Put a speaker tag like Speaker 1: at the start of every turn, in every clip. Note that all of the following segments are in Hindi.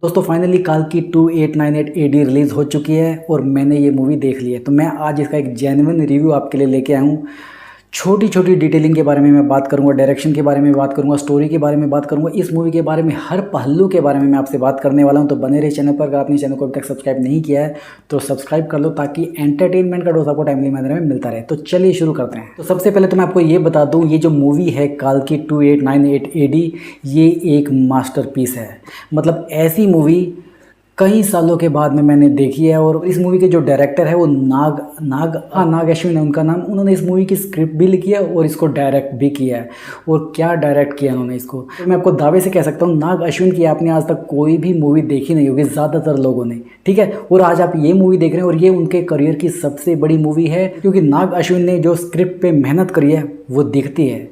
Speaker 1: दोस्तों फाइनली काल्की 2898 AD रिलीज़ हो चुकी है और मैंने ये मूवी देख ली है। तो मैं आज इसका एक जेन्युइन रिव्यू आपके लिए लेके आया हूँ। छोटी छोटी डिटेलिंग के बारे में मैं बात करूँगा, डायरेक्शन के बारे में बात करूँगा, स्टोरी के बारे में बात करूँगा, इस मूवी के बारे में हर पहलू के बारे में मैं आपसे बात करने वाला हूँ। तो बने रहे चैनल पर। अगर आपने चैनल को अभी तक सब्सक्राइब नहीं किया है तो सब्सक्राइब कर लो ताकि एंटरटेनमेंट का डोज आपको टाइमली मैनर में मिलता रहे। तो चलिए शुरू करते हैं। तो सबसे पहले तो मैं आपको ये बता दूँ, ये जो मूवी है काल्की 2898 AD ये एक मास्टरपीस है। मतलब ऐसी मूवी कई सालों के बाद में मैंने देखी है। और इस मूवी के जो डायरेक्टर है वो नाग अश्विन है उनका नाम। उन्होंने इस मूवी की स्क्रिप्ट भी लिखी है और इसको डायरेक्ट भी किया है। और क्या डायरेक्ट किया उन्होंने इसको, तो मैं आपको दावे से कह सकता हूँ नाग अश्विन की आपने आज तक कोई भी मूवी देखी नहीं होगी, ज़्यादातर लोगों ने, ठीक है। और आज आप ये मूवी देख रहे हैं और ये उनके करियर की सबसे बड़ी मूवी है, क्योंकि नाग अश्विन ने जो स्क्रिप्ट पे मेहनत करी है वो दिखती है।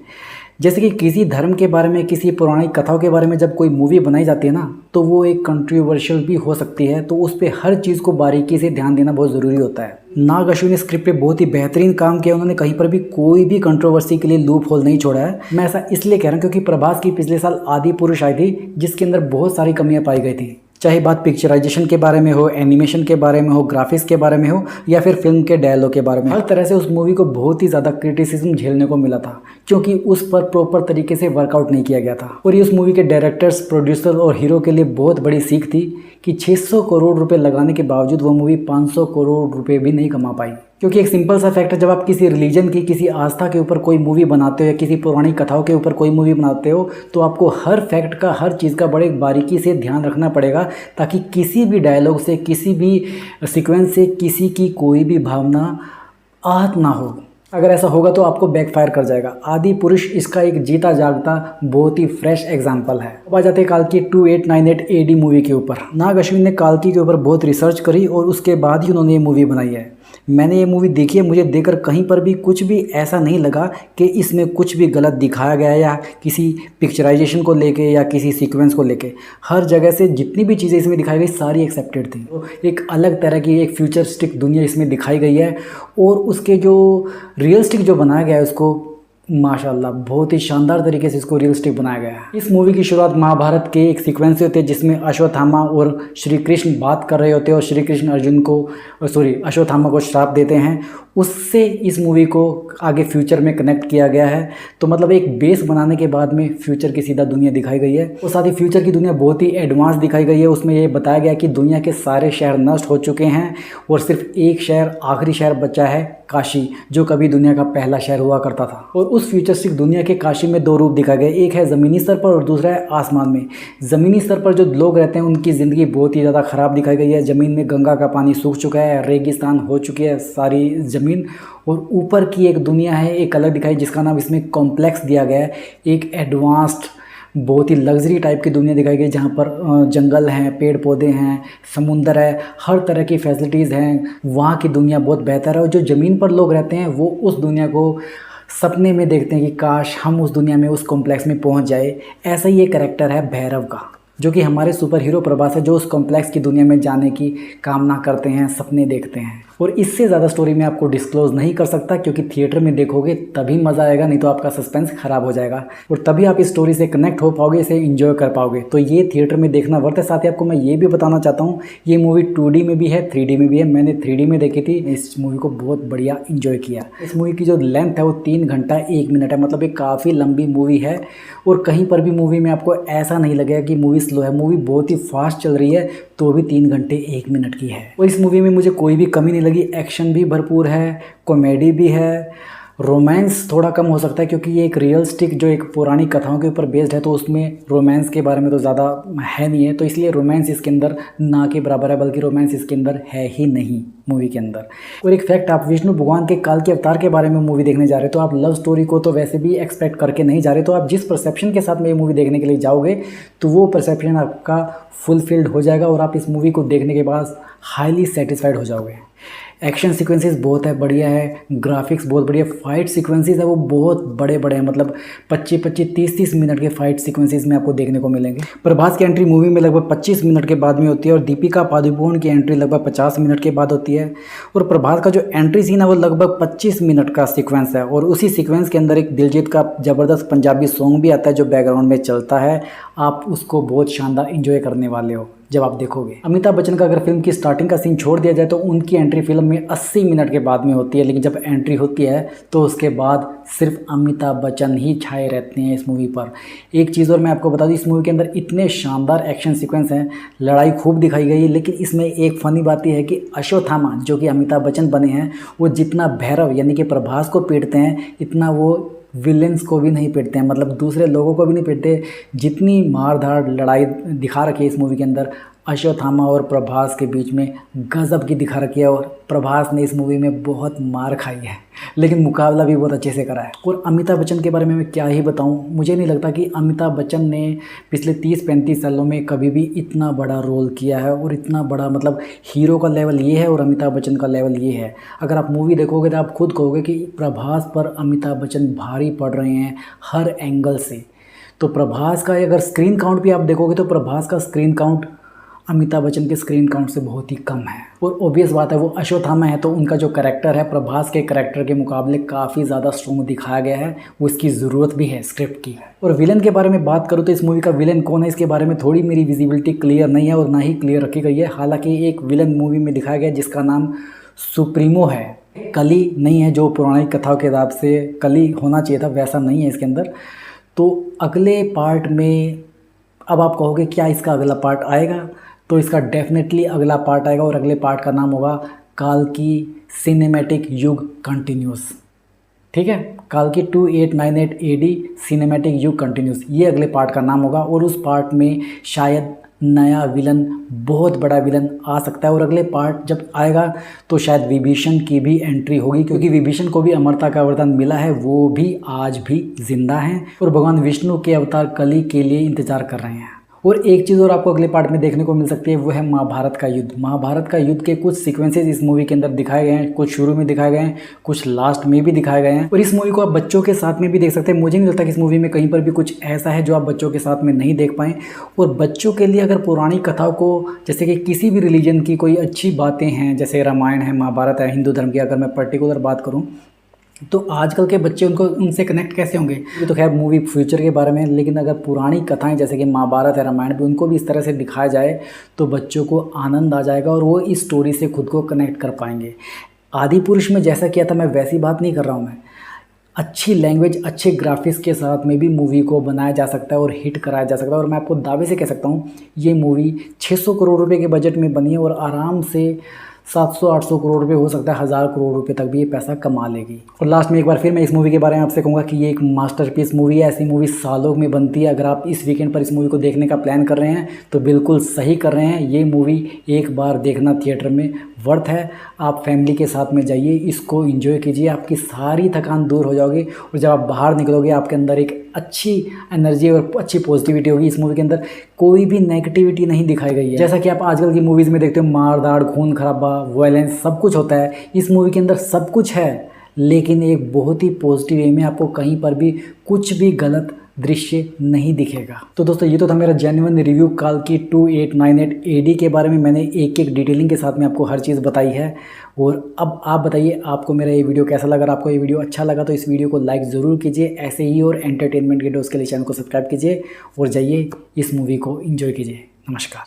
Speaker 1: जैसे कि किसी धर्म के बारे में, किसी पौराणिक कथाओं के बारे में जब कोई मूवी बनाई जाती है ना, तो वो एक कंट्रोवर्शियल भी हो सकती है। तो उस पर हर चीज़ को बारीकी से ध्यान देना बहुत ज़रूरी होता है। नाग अश्विन ने स्क्रिप्ट पे बहुत ही बेहतरीन काम किया। उन्होंने कहीं पर भी कोई भी कंट्रोवर्सी के लिए लूप होल नहीं छोड़ा है। मैं ऐसा इसलिए कह रहा हूँ क्योंकि प्रभास की पिछले साल आदि पुरुष आई थी, जिसके अंदर बहुत सारी कमियाँ पाई गई थी। चाहे बात पिक्चराइजेशन के बारे में हो, एनिमेशन के बारे में हो, ग्राफिक्स के बारे में हो, या फिर फिल्म के डायलॉग के बारे में, हर तरह से उस मूवी को बहुत ही ज़्यादा क्रिटिसिज्म झेलने को मिला था, क्योंकि उस पर प्रॉपर तरीके से वर्कआउट नहीं किया गया था। और ये उस मूवी के डायरेक्टर्स, प्रोड्यूसर और हीरो के लिए बहुत बड़ी सीख थी कि 600 करोड़ रुपए लगाने के बावजूद वो मूवी 500 करोड़ रुपए भी नहीं कमा पाई। क्योंकि एक सिंपल सा फैक्ट है, जब आप किसी रिलीजन की, किसी आस्था के ऊपर कोई मूवी बनाते हो या किसी पौराणिक कथाओं के ऊपर कोई मूवी बनाते हो, तो आपको हर फैक्ट का, हर चीज़ का बड़े बारीकी से ध्यान रखना पड़ेगा, ताकि किसी भी डायलॉग से, किसी भी सीक्वेंस से किसी की कोई भी भावना आहत ना हो। अगर ऐसा होगा तो आपको बैकफायर कर जाएगा। आदि पुरुष इसका एक जीता जागता बहुत ही फ्रेश एग्जांपल है। अब आ जाते हैं काल्की 2898 AD मूवी के ऊपर। नाग अश्विन ने काल्की के ऊपर बहुत रिसर्च करी और उसके बाद ही उन्होंने ये मूवी बनाई है। मैंने ये मूवी देखी है, मुझे देखकर कहीं पर भी कुछ भी ऐसा नहीं लगा कि इसमें कुछ भी गलत दिखाया गया है, या किसी पिक्चराइजेशन को लेके या किसी सीक्वेंस को लेके। हर जगह से जितनी भी चीज़ें इसमें दिखाई गई सारी एक्सेप्टेड थी। तो एक अलग तरह की एक फ्यूचरिस्टिक दुनिया इसमें दिखाई गई है, और उसके जो रियलिस्टिक जो बनाया गया है उसको माशाल्लाह बहुत ही शानदार तरीके से इसको रियलिस्टिक बनाया गया है। इस मूवी की शुरुआत महाभारत के एक सीक्वेंस से होती है, जिसमें अश्वत्थामा और श्री कृष्ण बात कर रहे होते हैं और श्री कृष्ण अर्जुन को, अश्वत्थामा को श्राप देते हैं। उससे इस मूवी को आगे फ्यूचर में कनेक्ट किया गया है। तो मतलब एक बेस बनाने के बाद में फ्यूचर की सीधा दुनिया दिखाई गई है, और साथ ही फ्यूचर की दुनिया बहुत ही एडवांस दिखाई गई है। उसमें ये बताया गया कि दुनिया के सारे शहर नष्ट हो चुके हैं और सिर्फ एक शहर, आखिरी शहर बचा है, काशी, जो कभी दुनिया का पहला शहर हुआ करता था। और उस फ्यूचरिस्टिक दुनिया के काशी में दो रूप दिखाए गए, एक है ज़मीनी स्तर पर और दूसरा है आसमान में। ज़मीनी स्तर पर जो लोग रहते हैं उनकी ज़िंदगी बहुत ही ज़्यादा ख़राब दिखाई गई है। ज़मीन में गंगा का पानी सूख चुका है, रेगिस्तान हो चुकी है सारी ज़मीन। और ऊपर की एक दुनिया है, एक अलग दिखाई, जिसका नाम इसमें कॉम्प्लेक्स दिया गया है। एक एडवांस्ड, बहुत ही लग्जरी टाइप की दुनिया दिखाई गई, जहाँ पर जंगल हैं, पेड़ पौधे हैं, समुंदर है, हर तरह की फैसिलिटीज़ हैं। वहाँ की दुनिया बहुत बेहतर है। और जो ज़मीन पर लोग रहते हैं वो उस दुनिया को सपने में देखते हैं कि काश हम उस दुनिया में, उस कॉम्प्लेक्स में पहुँच जाए। ऐसा ही एक कैरेक्टर है भैरव का, जो कि हमारे सुपर हीरो प्रभास है, जो उस कॉम्प्लेक्स की दुनिया में जाने की कामना करते हैं, सपने देखते हैं। और इससे ज़्यादा स्टोरी मैं आपको डिस्क्लोज़ नहीं कर सकता, क्योंकि थिएटर में देखोगे तभी मज़ा आएगा, नहीं तो आपका सस्पेंस ख़राब हो जाएगा और तभी आप इस स्टोरी से कनेक्ट हो पाओगे, इसे एंजॉय कर पाओगे। तो ये थिएटर में देखना वर्थ है। साथ ही आपको मैं ये भी बताना चाहता हूँ, ये मूवी 2D में भी है, 3D में भी है। मैंने 3D में देखी थी, इस मूवी को बहुत बढ़िया इंजॉय किया। इस मूवी की जो लेंथ है वो 3 घंटा 1 मिनट है, मतलब एक काफ़ी लंबी मूवी है। और कहीं पर भी मूवी में आपको ऐसा नहीं लगेगा कि मूवी स्लो है। मूवी बहुत ही फास्ट चल रही है, तो भी 3 घंटे 1 मिनट की है। और इस मूवी में मुझे कोई भी कमी नहीं लगी। एक्शन भी भरपूर है, कॉमेडी भी है, रोमांस थोड़ा कम हो सकता है, क्योंकि ये एक रियलिस्टिक, जो एक पौराणिक कथाओं के ऊपर बेस्ड है, तो उसमें रोमांस के बारे में तो ज़्यादा है नहीं है, तो इसलिए रोमांस इसके अंदर ना के बराबर है, बल्कि रोमांस इसके अंदर है ही नहीं मूवी के अंदर। और एक फैक्ट, आप विष्णु भगवान के काल के अवतार के बारे में मूवी देखने जा रहे हो, तो आप लव स्टोरी को तो वैसे भी एक्सपेक्ट करके नहीं जा रहे। तो आप जिस परसेप्शन के साथ में ये मूवी देखने के लिए जाओगे, तो वो परसेप्शन आपका फुलफिल्ड हो जाएगा और आप इस मूवी को देखने के बाद हाईली सेटिस्फाइड हो जाओगे। एक्शन सीक्वेंसेस बहुत है, बढ़िया है, ग्राफिक्स बहुत बढ़िया, फाइट सीक्वेंसेस है वो बहुत बड़े बड़े हैं, मतलब 25-25, 30-30 मिनट के फाइट सीक्वेंसेस में आपको देखने को मिलेंगे। प्रभास की एंट्री मूवी में लगभग 25 मिनट के बाद में होती है और दीपिका पादुकोण की एंट्री लगभग 50 मिनट के बाद होती है। और प्रभास का जो एंट्री सीन है वो लगभग 25 मिनट का सीक्वेंस है और उसी सीक्वेंस के अंदर एक दिलजीत का ज़बरदस्त पंजाबी सॉन्ग भी आता है जो बैकग्राउंड में चलता है। आप उसको बहुत शानदार इंजॉय करने वाले हो। जब आप देखोगे। अमिताभ बच्चन का अगर फिल्म की स्टार्टिंग का सीन छोड़ दिया जाए तो उनकी एंट्री फिल्म में 80 मिनट के बाद में होती है, लेकिन जब एंट्री होती है तो उसके बाद सिर्फ अमिताभ बच्चन ही छाए रहते हैं इस मूवी पर। एक चीज़ और मैं आपको बता दूं, इस मूवी के अंदर इतने शानदार एक्शन सीक्वेंस हैं, लड़ाई खूब दिखाई गई है, लेकिन इसमें एक फ़नी बात यह है कि अश्वत्थामा जो कि अमिताभ बच्चन बने हैं, वो जितना भैरव यानी कि प्रभास को पीटते हैं, इतना वो विलेंस को भी नहीं पीटते हैं, मतलब दूसरे लोगों को भी नहीं पीटते। जितनी मार धाड़ लड़ाई दिखा रखी है इस मूवी के अंदर, अश्वत्थामा और प्रभास के बीच में गजब की दिखा रखी है। और प्रभास ने इस मूवी में बहुत मार खाई है, लेकिन मुकाबला भी बहुत अच्छे से करा है। और अमिताभ बच्चन के बारे में मैं क्या ही बताऊं, मुझे नहीं लगता कि अमिताभ बच्चन ने पिछले 30-35 सालों में कभी भी इतना बड़ा रोल किया है और इतना बड़ा, मतलब हीरो का लेवल ये है और अमिताभ बच्चन का लेवल ये है। अगर आप मूवी देखोगे तो आप खुद कहोगे कि प्रभास पर अमिताभ बच्चन भारी पड़ रहे हैं हर एंगल से। तो प्रभास का अगर स्क्रीन काउंट भी आप देखोगे तो प्रभास का स्क्रीन काउंट अमिताभ बच्चन के स्क्रीन काउंट से बहुत ही कम है। और ऑब्वियस बात है, वो अश्वत्थामा है तो उनका जो कैरेक्टर है प्रभास के कैरेक्टर के मुकाबले काफ़ी ज़्यादा स्ट्रॉन्ग दिखाया गया है, वो इसकी ज़रूरत भी है स्क्रिप्ट की। और विलन के बारे में बात करूँ तो इस मूवी का विलन कौन है, इसके बारे में थोड़ी मेरी विजिबिलिटी क्लियर नहीं है और ना ही क्लियर रखी गई है। हालाँकि एक विलन मूवी में दिखाया गया जिसका नाम सुप्रीमो है, कली नहीं है जो पुरानी कथाओं के हिसाब से कली होना चाहिए था, वैसा नहीं है इसके अंदर। तो अगले पार्ट में अब आप कहोगे क्या इसका अगला पार्ट आएगा, तो इसका डेफिनेटली अगला पार्ट आएगा और अगले पार्ट का नाम होगा काल्की सिनेमैटिक युग कंटिन्यूस। ठीक है, काल्की 2898 AD सिनेमैटिक युग कंटिन्यूस, ये अगले पार्ट का नाम होगा। और उस पार्ट में शायद नया विलन, बहुत बड़ा विलन आ सकता है। और अगले पार्ट जब आएगा तो शायद विभीषण की भी एंट्री होगी, क्योंकि विभीषण को भी अमरता का वरदान मिला है, वो भी आज भी जिंदा हैं और भगवान विष्णु के अवतार कली के लिए इंतज़ार कर रहे हैं। और एक चीज़ और आपको अगले पार्ट में देखने को मिल सकती है, वो है महाभारत का युद्ध। महाभारत का युद्ध के कुछ सीक्वेंसेस इस मूवी के अंदर दिखाए गए हैं, कुछ शुरू में दिखाए गए हैं, कुछ लास्ट में भी दिखाए गए हैं। और इस मूवी को आप बच्चों के साथ में भी देख सकते हैं। मुझे नहीं लगता कि इस मूवी में कहीं पर भी कुछ ऐसा है जो आप बच्चों के साथ में नहीं देख पाएँ। और बच्चों के लिए अगर पुरानी कथाओं को, जैसे कि किसी भी रिलीजन की कोई अच्छी बातें हैं, जैसे रामायण है, महाभारत है, हिंदू धर्म की अगर मैं पर्टिकुलर बात करूँ, तो आजकल के बच्चे उनसे कनेक्ट कैसे होंगे। ये तो खैर मूवी फ्यूचर के बारे में, लेकिन अगर पुरानी कथाएं जैसे कि महाभारत है, रामायण भी, उनको भी इस तरह से दिखाया जाए तो बच्चों को आनंद आ जाएगा और वो इस स्टोरी से खुद को कनेक्ट कर पाएंगे। आदि पुरुष में जैसा किया था, मैं वैसी बात नहीं कर रहा हूँ। मैं अच्छी लैंग्वेज, अच्छे ग्राफिक्स के साथ में भी मूवी को बनाया जा सकता है और हिट कराया जा सकता है। और मैं आपको दावे से कह सकता हूँ ये मूवी 600 करोड़ रुपये के बजट में बनी है और आराम से 700-800 करोड़ रुपये, हो सकता है 1000 करोड़ रुपये तक भी ये पैसा कमा लेगी। और लास्ट में एक बार फिर मैं इस मूवी के बारे में आपसे कहूँगा कि ये एक मास्टरपीस मूवी है। ऐसी मूवी सालों में बनती है। अगर आप इस वीकेंड पर इस मूवी को देखने का प्लान कर रहे हैं तो बिल्कुल सही कर रहे हैं। ये मूवी एक बार देखना थिएटर में वर्थ है। आप फैमिली के साथ में जाइए, इसको एंजॉय कीजिए, आपकी सारी थकान दूर हो जाओगी और जब आप बाहर निकलोगे आपके अंदर एक अच्छी एनर्जी और अच्छी पॉजिटिविटी होगी। इस मूवी के अंदर कोई भी नेगेटिविटी नहीं दिखाई गई है। जैसा कि आप आजकल की मूवीज़ में देखते हो, मार धाड़, खून खराबा, वायलेंस, सब कुछ होता है। इस मूवी के अंदर सब कुछ है, लेकिन एक बहुत ही पॉजिटिव वे में, आपको कहीं पर भी कुछ भी गलत दृश्य नहीं दिखेगा। तो दोस्तों ये तो था मेरा जेन्युइन रिव्यू काल्की 2898 AD के बारे में। मैंने एक एक डिटेलिंग के साथ में आपको हर चीज़ बताई है। और अब आप बताइए आपको मेरा ये वीडियो कैसा लगा। अगर आपको ये वीडियो अच्छा लगा तो इस वीडियो को लाइक ज़रूर कीजिए। ऐसे ही और एंटरटेनमेंट वीडियोज़ के लिए चैनल को सब्सक्राइब कीजिए और जाइए इस मूवी को एंजॉय कीजिए। नमस्कार।